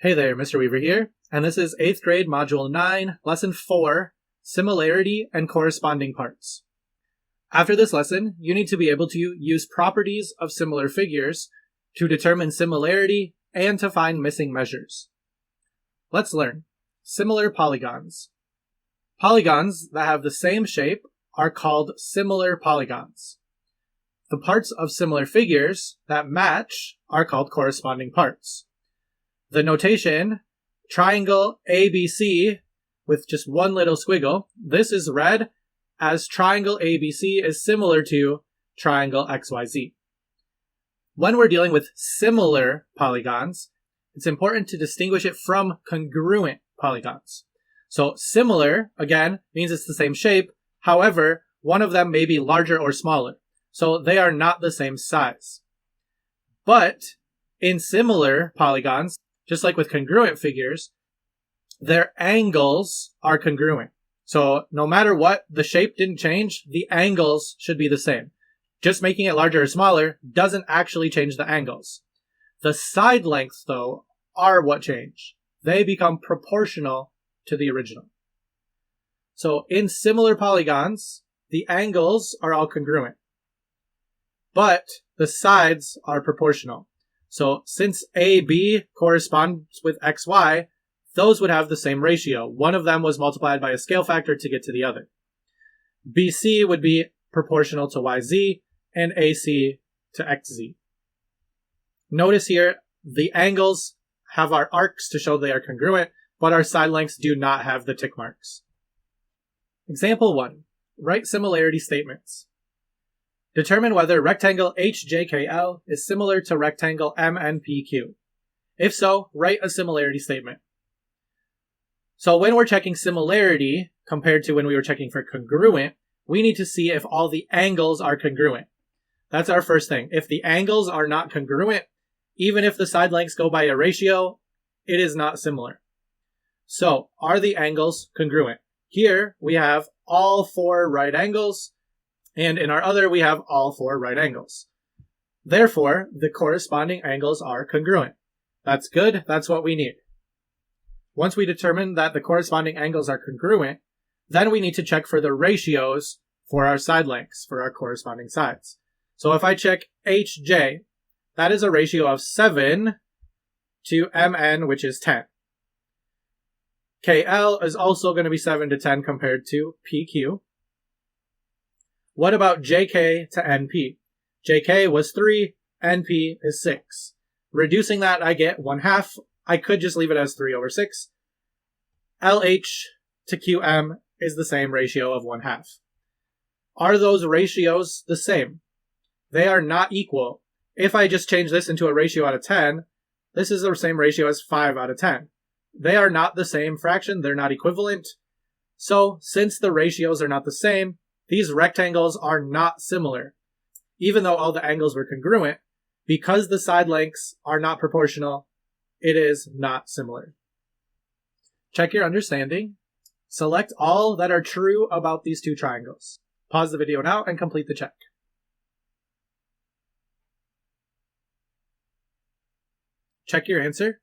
Hey there, Mr. Weaver here, and this is 8th grade Module 9, Lesson 4, Similarity and Corresponding Parts. After this lesson, you need to be able to use properties of similar figures to determine similarity and to find missing measures. Let's learn. Similar polygons. Polygons that have the same shape are called similar polygons. The parts of similar figures that match are called corresponding parts. The notation, triangle ABC with just one little squiggle, this is read as triangle ABC is similar to triangle XYZ. When we're dealing with similar polygons, it's important to distinguish it from congruent polygons. So similar, again, means it's the same shape. However, one of them may be larger or smaller. So they are not the same size. But in similar polygons, just like with congruent figures, their angles are congruent. So no matter what, the shape didn't change, the angles should be the same. Just making it larger or smaller doesn't actually change the angles. The side lengths, though, are what change. They become proportional to the original. So in similar polygons, the angles are all congruent, but the sides are proportional. So since AB corresponds with XY, those would have the same ratio. One of them was multiplied by a scale factor to get to the other. BC would be proportional to YZ and AC to XZ. Notice here, the angles have our arcs to show they are congruent, but our side lengths do not have the tick marks. Example 1. Write similarity statements. Determine whether rectangle HJKL is similar to rectangle MNPQ. If so, write a similarity statement. So when we're checking similarity compared to when we were checking for congruent, we need to see if all the angles are congruent. That's our first thing. If the angles are not congruent, even if the side lengths go by a ratio, it is not similar. So, are the angles congruent? Here we have all 4 right angles, and in our other, we have all 4 right angles. Therefore, the corresponding angles are congruent. That's good. That's what we need. Once we determine that the corresponding angles are congruent, then we need to check for the ratios for our side lengths, for our corresponding sides. So if I check HJ, that is a ratio of 7 to MN, which is 10. KL is also going to be 7 to 10 compared to PQ. What about JK to NP? JK was 3, NP is 6. Reducing that, I get 1/2. I could just leave it as 3 over 6. LH to QM is the same ratio of 1/2. Are those ratios the same? They are not equal. If I just change this into a ratio out of 10, this is the same ratio as 5 out of 10. They are not the same fraction. They're not equivalent. So, since the ratios are not the same, these rectangles are not similar. Even though all the angles were congruent, because the side lengths are not proportional, it is not similar. Check your understanding. Select all that are true about these 2 triangles. Pause the video now and complete the check. Check your answer.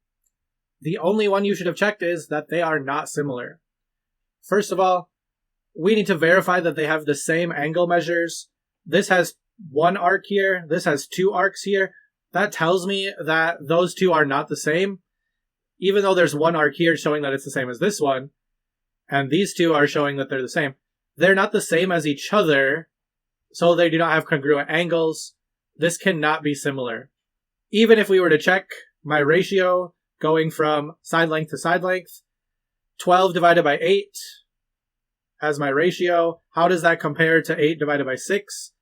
The only one you should have checked is that they are not similar. First of all, we need to verify that they have the same angle measures. This has 1 arc here. This has 2 arcs here. That tells me that those 2 are not the same. Even though there's 1 arc here showing that it's the same as this one, and these 2 are showing that they're the same, they're not the same as each other, so they do not have congruent angles. This cannot be similar. Even if we were to check my ratio going from side length to side length, 12 divided by 8 as my ratio. How does that compare to 8 divided by 6?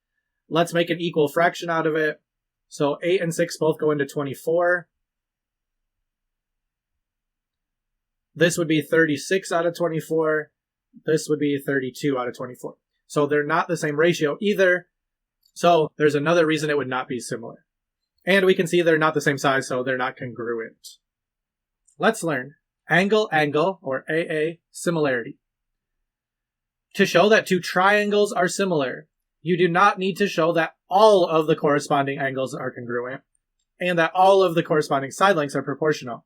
Let's make an equal fraction out of it. So 8 and 6 both go into 24. This would be 36 out of 24. This would be 32 out of 24. So they're not the same ratio either. So there's another reason it would not be similar. And we can see they're not the same size, so they're not congruent. Let's learn angle-angle, or AA, similarity. To show that 2 triangles are similar, you do not need to show that all of the corresponding angles are congruent and that all of the corresponding side lengths are proportional.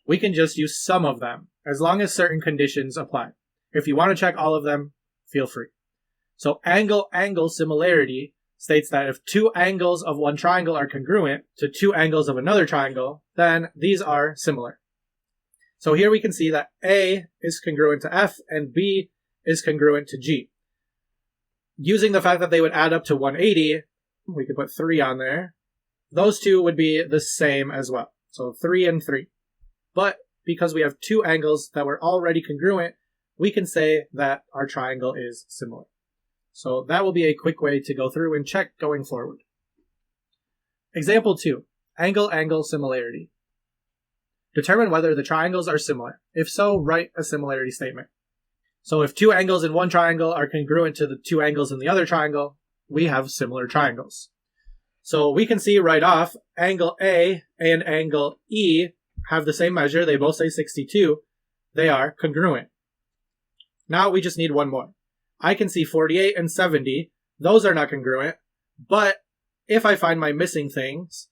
we can just use some of them, as long as certain conditions apply. If you want to check all of them, feel free. So angle-angle similarity states that if two angles of one triangle are congruent to two angles of another triangle, then these are similar. So here we can see that A is congruent to F and B is congruent to G. Using the fact that they would add up to 180, we could put 3 on there. Those two would be the same as well. So 3 and 3. But because we have two angles that were already congruent, we can say that our triangle is similar. So that will be a quick way to go through and check going forward. Example 2, angle-angle similarity. Determine whether the triangles are similar. If so, write a similarity statement. So if two angles in one triangle are congruent to the two angles in the other triangle, we have similar triangles. So we can see right off, angle A and angle E have the same measure. They both say 62. They are congruent. Now we just need one more. I can see 48 and 70. Those are not congruent. But if I find my missing things,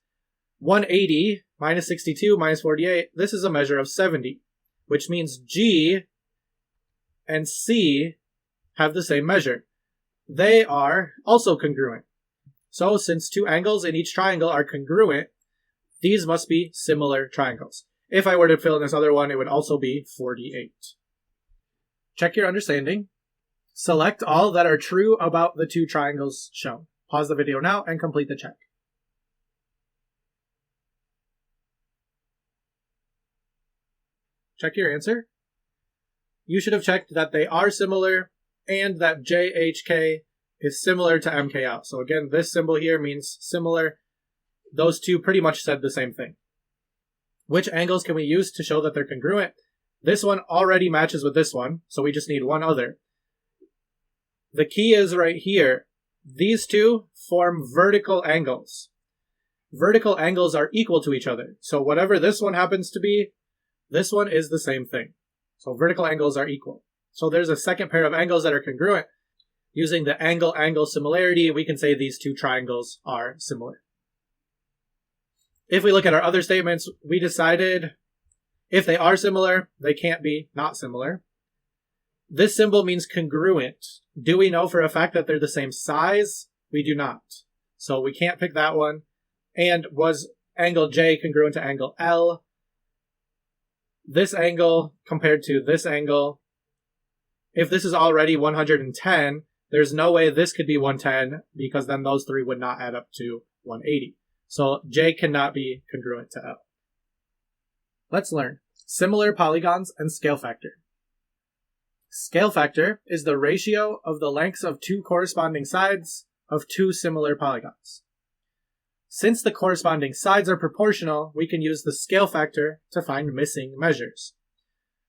180 minus 62 minus 48, this is a measure of 70, which means G and C have the same measure. They are also congruent. So since two angles in each triangle are congruent, these must be similar triangles. If I were to fill in this other one, it would also be 48. Check your understanding. Select all that are true about the two triangles shown. Pause the video now and complete the check. Check your answer. You should have checked that they are similar and that JHK is similar to MKL. So again, this symbol here means similar. Those two pretty much said the same thing. Which angles can we use to show that they're congruent? This one already matches with this one, so we just need one other. The key is right here. These two form vertical angles. Vertical angles are equal to each other. So whatever this one happens to be, this one is the same thing. So vertical angles are equal. So there's a second pair of angles that are congruent. Using the angle-angle similarity, we can say these two triangles are similar. If we look at our other statements, we decided if they are similar, they can't be not similar. This symbol means congruent. Do we know for a fact that they're the same size? We do not. So we can't pick that one. And was angle J congruent to angle L? This angle compared to this angle, if this is already 110, there's no way this could be 110 because then those three would not add up to 180. So J cannot be congruent to L. Let's learn similar polygons and scale factor. Scale factor is the ratio of the lengths of two corresponding sides of two similar polygons. Since the corresponding sides are proportional, we can use the scale factor to find missing measures.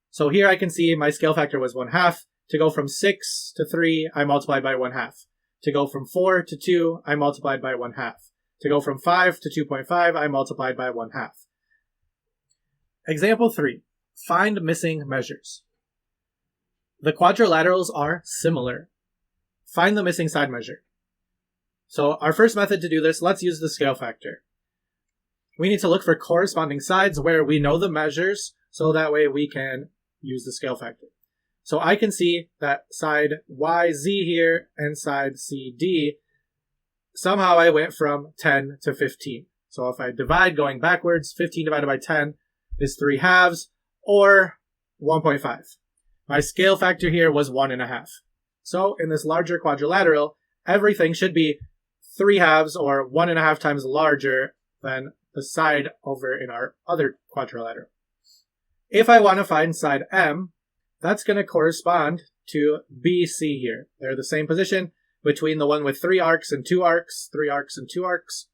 So here I can see my scale factor was 1/2. To go from 6 to 3, I multiplied by 1/2. To go from 4 to 2, I multiplied by 1/2. To go from 5 to 2.5, I multiplied by 1/2. Example 3. Find missing measures. The quadrilaterals are similar. Find the missing side measure. So our first method to do this, let's use the scale factor. We need to look for corresponding sides where we know the measures, so that way we can use the scale factor. So I can see that side YZ here and side CD, somehow I went from 10 to 15. So if I divide going backwards, 15 divided by 10 is 3/2 or 1.5. My scale factor here was 1.5. So in this larger quadrilateral, everything should be 3/2 or 1.5 times larger than the side over in our other quadrilateral. If I want to find side M, that's going to correspond to BC here. They're the same position between the one with 3 arcs and 2 arcs, 3 arcs and 2 arcs.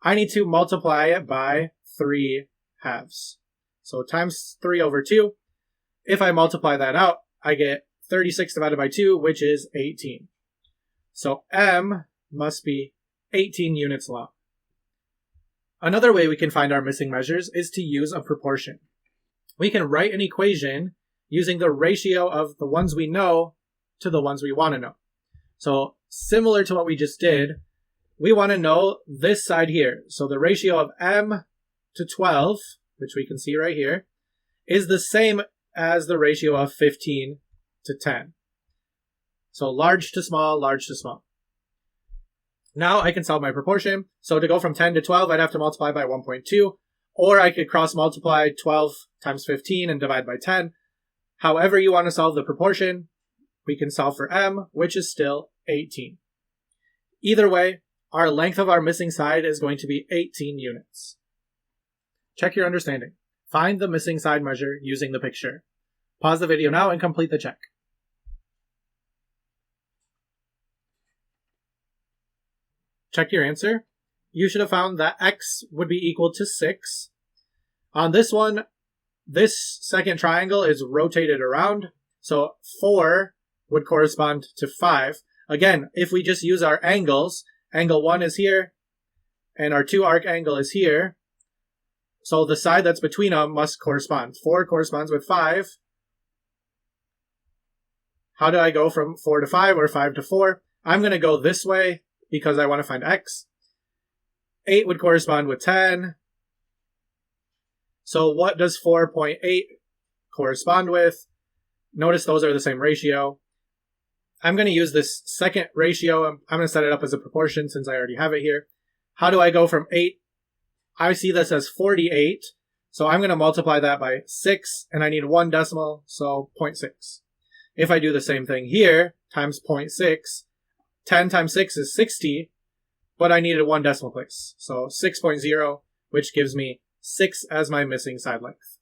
I need to multiply it by 3/2. So times 3 over 2. If I multiply that out, I get 36 divided by 2, which is 18. So M must be 18 units long. Another way we can find our missing measures is to use a proportion. We can write an equation using the ratio of the ones we know to the ones we want to know. So similar to what we just did, we want to know this side here. So the ratio of M to 12, which we can see right here, is the same as the ratio of 15 to 10. So large to small, large to small. Now I can solve my proportion. So to go from 10 to 12, I'd have to multiply by 1.2, or I could cross multiply 12 times 15 and divide by 10. However you want to solve the proportion, we can solve for m, which is still 18. Either way, our length of our missing side is going to be 18 units. Check your understanding. Find the missing side measure using the picture. Pause the video now and complete the check. Check your answer. You should have found that x would be equal to 6. On this one, this second triangle is rotated around, so 4 would correspond to 5. Again, if we just use our angles, angle 1 is here, and our 2 arc angle is here, so the side that's between them must correspond. 4 corresponds with 5. How do I go from 4 to 5 or 5 to 4? I'm going to go this way because I want to find x. 8 would correspond with 10. So what does 4.8 correspond with? Notice those are the same ratio. I'm going to use this second ratio. I'm going to set it up as a proportion since I already have it here. How do I go from 8? I see this as 48. So I'm going to multiply that by 6, and I need 1 decimal, so 0.6. If I do the same thing here, times 0.6, 10 times 6 is 60, but I needed 1 decimal place. So 6.0, which gives me 6 as my missing side length.